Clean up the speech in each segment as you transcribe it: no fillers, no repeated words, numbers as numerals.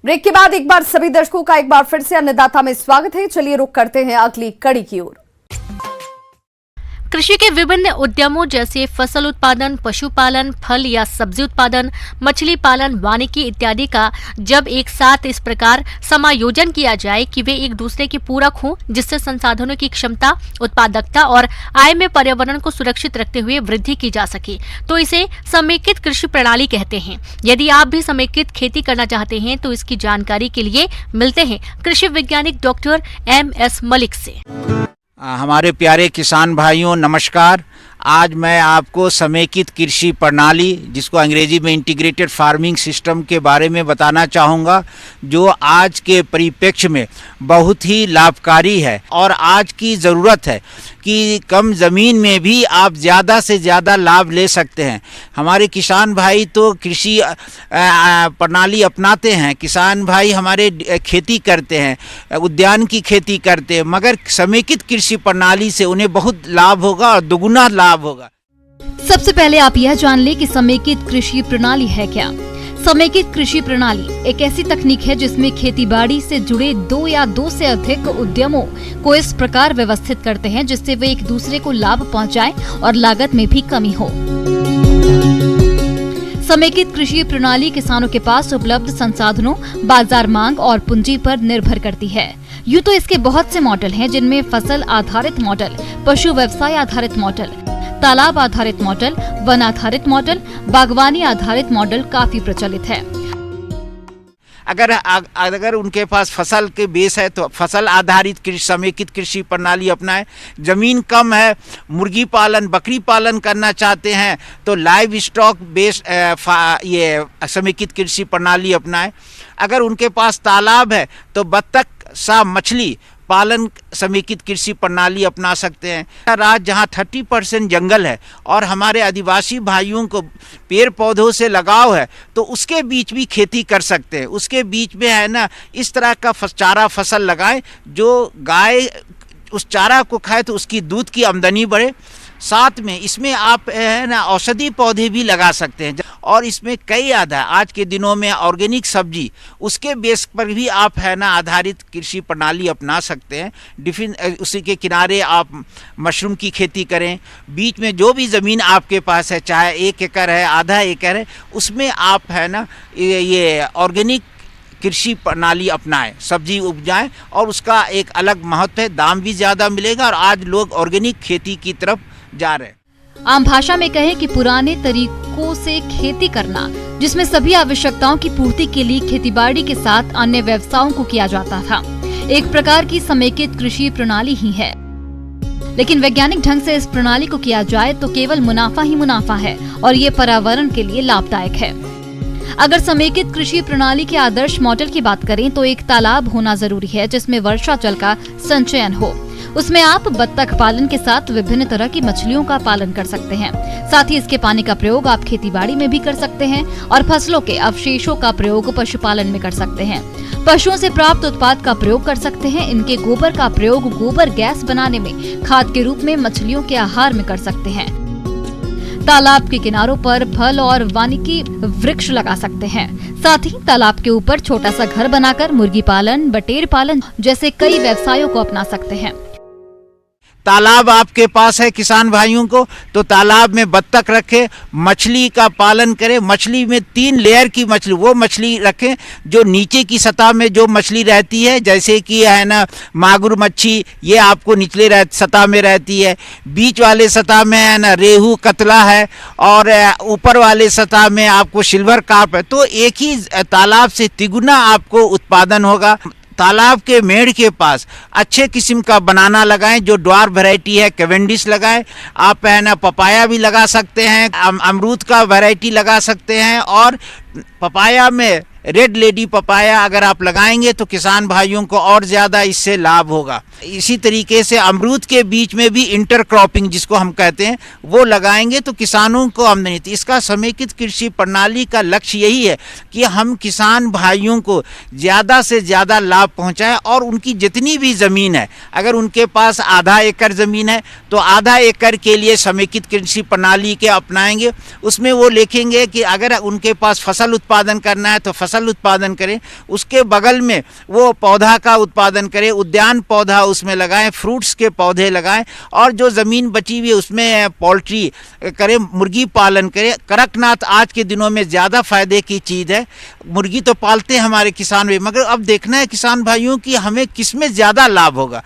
Break के बाद एक बार सभी दर्शकों का एक बार फिर से अन्नदाता में स्वागत है। चलिए रुक करते हैं अगली कड़ी की ओर। कृषि के विभिन्न उद्यमों जैसे फसल उत्पादन, पशुपालन, फल या सब्जी उत्पादन, मछली पालन, वानिकी इत्यादि का जब एक साथ इस प्रकार समायोजन किया जाए कि वे एक दूसरे के पूरक हों, जिससे संसाधनों की क्षमता, उत्पादकता और आय में पर्यावरण को सुरक्षित रखते हुए वृद्धि की जा सके, तो इसे समेकित कृषि प्रणाली कहते हैं। यदि आप भी समेकित खेती करना चाहते हैं तो इसकी जानकारी के लिए मिलते हैं कृषि वैज्ञानिक डॉक्टर MS मलिक से। हमारे प्यारे किसान भाइयों नमस्कार। आज मैं आपको समेकित कृषि प्रणाली, जिसको अंग्रेजी में इंटीग्रेटेड फार्मिंग सिस्टम के बारे में बताना चाहूँगा, जो आज के परिप्रेक्ष्य में बहुत ही लाभकारी है और आज की ज़रूरत है कि कम ज़मीन में भी आप ज़्यादा से ज़्यादा लाभ ले सकते हैं। हमारे किसान भाई तो कृषि प्रणाली अपनाते हैं, किसान भाई हमारे खेती करते हैं, उद्यान की खेती करते हैं, मगर समेकित कृषि प्रणाली से उन्हें बहुत लाभ होगा और दुगुना लाभ होगा। सबसे पहले आप यह जान लें कि समेकित कृषि प्रणाली है क्या। समेकित कृषि प्रणाली एक ऐसी तकनीक है जिसमें खेतीबाड़ी से जुड़े दो या दो से अधिक उद्यमों को इस प्रकार व्यवस्थित करते हैं जिससे वे एक दूसरे को लाभ पहुंचाएं और लागत में भी कमी हो। समेकित कृषि प्रणाली किसानों के पास उपलब्ध संसाधनों, बाजार मांग और पूंजी पर निर्भर करती है। यूँ तो इसके बहुत से मॉडल हैं, जिनमें फसल आधारित मॉडल, पशु व्यवसाय आधारित मॉडल, तालाब आधारित मॉडल, वन आधारित मॉडल, बागवानी आधारित मॉडल काफी प्रचलित है। अगर उनके पास फसल के बेस है तो फसल आधारित कृषि समेकित कृषि प्रणाली अपनाएं। जमीन कम है, मुर्गी पालन, बकरी पालन करना चाहते हैं तो लाइव स्टॉक बेस ये समेकित कृषि प्रणाली अपनाएं। अगर उनके पास तालाब है तो बत्तख, सांप, मछली पालन समेकित कृषि प्रणाली अपना सकते हैं। राज्य जहाँ 30% जंगल है और हमारे आदिवासी भाइयों को पेड़ पौधों से लगाव है तो उसके बीच भी खेती कर सकते हैं। उसके बीच में है ना, इस तरह का चारा फसल लगाएं जो गाय उस चारा को खाए तो उसकी दूध की आमदनी बढ़े। साथ में इसमें आप है ना औषधि पौधे भी लगा सकते हैं और इसमें कई आज के दिनों में ऑर्गेनिक सब्जी, उसके बेस पर भी आप है ना आधारित कृषि प्रणाली अपना सकते हैं। उसी के किनारे आप मशरूम की खेती करें। बीच में जो भी ज़मीन आपके पास है, चाहे 1 एकड़ है, आधा एकड़ है, उसमें आप है ना ये ऑर्गेनिक कृषि प्रणाली अपनाएं, सब्जी उपजाएं और उसका एक अलग महत्व है, दाम भी ज़्यादा मिलेगा और आज लोग ऑर्गेनिक खेती की तरफ जा रहे हैं। आम भाषा में कहें कि पुराने तरीकों से खेती करना, जिसमें सभी आवश्यकताओं की पूर्ति के लिए खेतीबाड़ी के साथ अन्य व्यवसायों को किया जाता था, एक प्रकार की समेकित कृषि प्रणाली ही है। लेकिन वैज्ञानिक ढंग से इस प्रणाली को किया जाए तो केवल मुनाफा ही मुनाफा है और ये पर्यावरण के लिए लाभदायक है। अगर समेकित कृषि प्रणाली के आदर्श मॉडल की बात करें तो एक तालाब होना जरूरी है जिसमें वर्षा जल का संचयन हो। उसमें आप बत्तख पालन के साथ विभिन्न तरह की मछलियों का पालन कर सकते हैं। साथ ही इसके पानी का प्रयोग आप खेतीबाड़ी में भी कर सकते हैं और फसलों के अवशेषों का प्रयोग पशुपालन में कर सकते हैं। पशुओं से प्राप्त उत्पाद का प्रयोग कर सकते हैं। इनके गोबर का प्रयोग गोबर गैस बनाने में खाद के रूप में मछलियों के आहार में कर सकते हैं। तालाब के किनारों पर फल और वानिकी वृक्ष लगा सकते हैं। साथ ही तालाब के ऊपर छोटा सा घर बनाकर मुर्गी पालन, बटेर पालन जैसे कई व्यवसायों को अपना सकते हैं। तालाब आपके पास है किसान भाइयों को तो तालाब में बत्तख रखें, मछली का पालन करें। मछली में 3 लेयर की मछली, वो मछली रखें जो नीचे की सतह में जो मछली रहती है, जैसे कि है ना मागुर मच्छी, ये आपको निचले सतह में रहती है। बीच वाले सतह में है ना रेहू, कतला है और ऊपर वाले सतह में आपको सिल्वर कार्प है। तो एक ही तालाब से तिगुना आपको उत्पादन होगा। तालाब के मेढ़ के पास अच्छे किस्म का बनाना लगाएं, जो ड्वार्फ वैरायटी है, कैवेंडिश लगाएं। आप है ना पपाया भी लगा सकते हैं, अमरूद का वैरायटी लगा सकते हैं और पपाया में रेड लेडी पपाया अगर आप लगाएंगे तो किसान भाइयों को और ज़्यादा इससे लाभ होगा। इसी तरीके से अमरूद के बीच में भी इंटरक्रॉपिंग जिसको हम कहते हैं वो लगाएंगे तो किसानों को आमदनी। तो इसका समेकित कृषि प्रणाली का लक्ष्य यही है कि हम किसान भाइयों को ज़्यादा से ज़्यादा लाभ पहुंचाएं और उनकी जितनी भी ज़मीन है, अगर उनके पास आधा एकड़ ज़मीन है तो आधा एकड़ के लिए समेकित कृषि प्रणाली के अपनाएंगे। उसमें वो लिखेंगे कि अगर उनके पास फसल उत्पादन करना है तो फसल फसल उत्पादन करें, उसके बगल में वो पौधा का उत्पादन करें, उद्यान पौधा उसमें लगाएं, फ्रूट्स के पौधे लगाएं, और जो ज़मीन बची हुई है उसमें पोल्ट्री करें, मुर्गी पालन करें। कड़कनाथ आज के दिनों में ज़्यादा फायदे की चीज़ है। मुर्गी तो पालते हैं हमारे किसान भी, मगर अब देखना है किसान भाइयों कि हमें किसमें ज़्यादा लाभ होगा,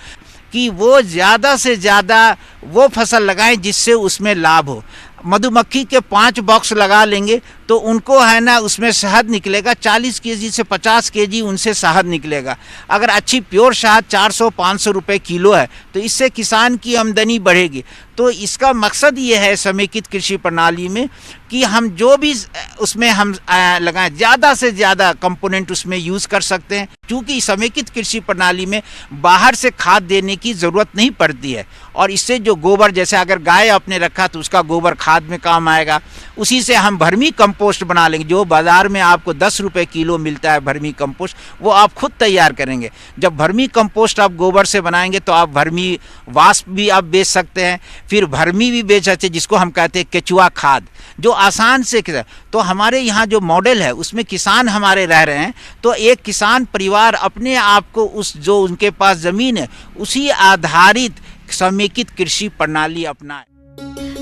कि वो ज़्यादा से ज़्यादा वो फसल लगाएं जिससे उसमें लाभ हो। मधुमक्खी के 5 बॉक्स लगा लेंगे तो उनको है ना उसमें शहद निकलेगा, 40 केजी से 50 केजी उनसे शहद निकलेगा। अगर अच्छी प्योर शहद 400-500 रुपए किलो है तो इससे किसान की आमदनी बढ़ेगी। तो इसका मकसद ये है समेकित कृषि प्रणाली में कि हम जो भी उसमें हम लगाएं, ज़्यादा से ज़्यादा कंपोनेंट उसमें यूज़ कर सकते हैं, क्योंकि समेकित कृषि प्रणाली में बाहर से खाद देने की ज़रूरत नहीं पड़ती है। और इससे जो गोबर, जैसे अगर गाय आपने रखा तो उसका गोबर खाद में काम आएगा, उसी से हम वर्मी कंपोस्ट बना लेंगे। जो बाज़ार में आपको 10 रुपये किलो मिलता है वर्मी कंपोस्ट, वो आप खुद तैयार करेंगे। जब वर्मी कंपोस्ट आप गोबर से बनाएंगे तो आप वर्मी वाष्प भी आप बेच सकते हैं, फिर वर्मी भी बेच सकते हैं, जिसको हम कहते हैं केचुआ खाद, जो आसान से। तो हमारे यहाँ जो मॉडल है उसमें किसान हमारे रह रहे हैं, तो एक किसान परिवार अपने आप को उस जो उनके पास ज़मीन है उसी आधारित समेकित कृषि प्रणाली अपनाए।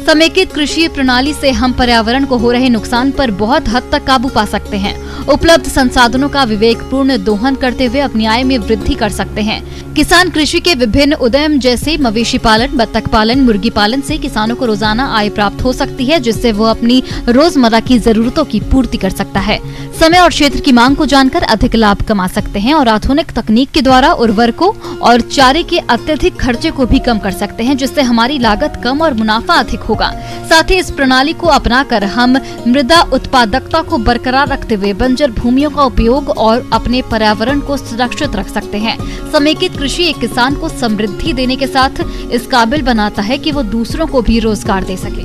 समेकित कृषि प्रणाली से हम पर्यावरण को हो रहे नुकसान पर बहुत हद तक काबू पा सकते हैं। उपलब्ध संसाधनों का विवेकपूर्ण दोहन करते हुए अपनी आय में वृद्धि कर सकते हैं। किसान कृषि के विभिन्न उद्यम जैसे मवेशी पालन, बत्तख पालन, मुर्गी पालन से किसानों को रोजाना आय प्राप्त हो सकती है, जिससे वो अपनी रोजमर्रा की जरूरतों की पूर्ति कर सकता है। समय और क्षेत्र की मांग को जानकर अधिक लाभ कमा सकते हैं और आधुनिक तकनीक के द्वारा उर्वरकों और चारे के अत्यधिक खर्चे को भी कम कर सकते हैं, जिससे हमारी लागत कम और मुनाफा अधिक होगा। साथ ही इस प्रणाली को अपनाकर हम मृदा उत्पादकता को बरकरार रखते हुए बंजर भूमियों का उपयोग और अपने पर्यावरण को सुरक्षित रख सकते हैं। समेकित कृषि एक किसान को समृद्धि देने के साथ इस काबिल बनाता है कि वो दूसरों को भी रोजगार दे सके।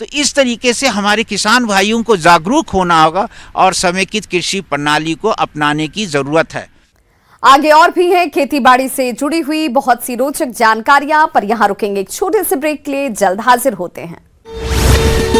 तो इस तरीके से हमारे किसान भाइयों को जागरूक होना होगा और समेकित कृषि प्रणाली को अपनाने की जरूरत है। आगे और भी हैं खेती बाड़ी से जुड़ी हुई बहुत सी रोचक जानकारियां, पर यहां रुकेंगे एक छोटे से ब्रेक के लिए, जल्द हाजिर होते हैं।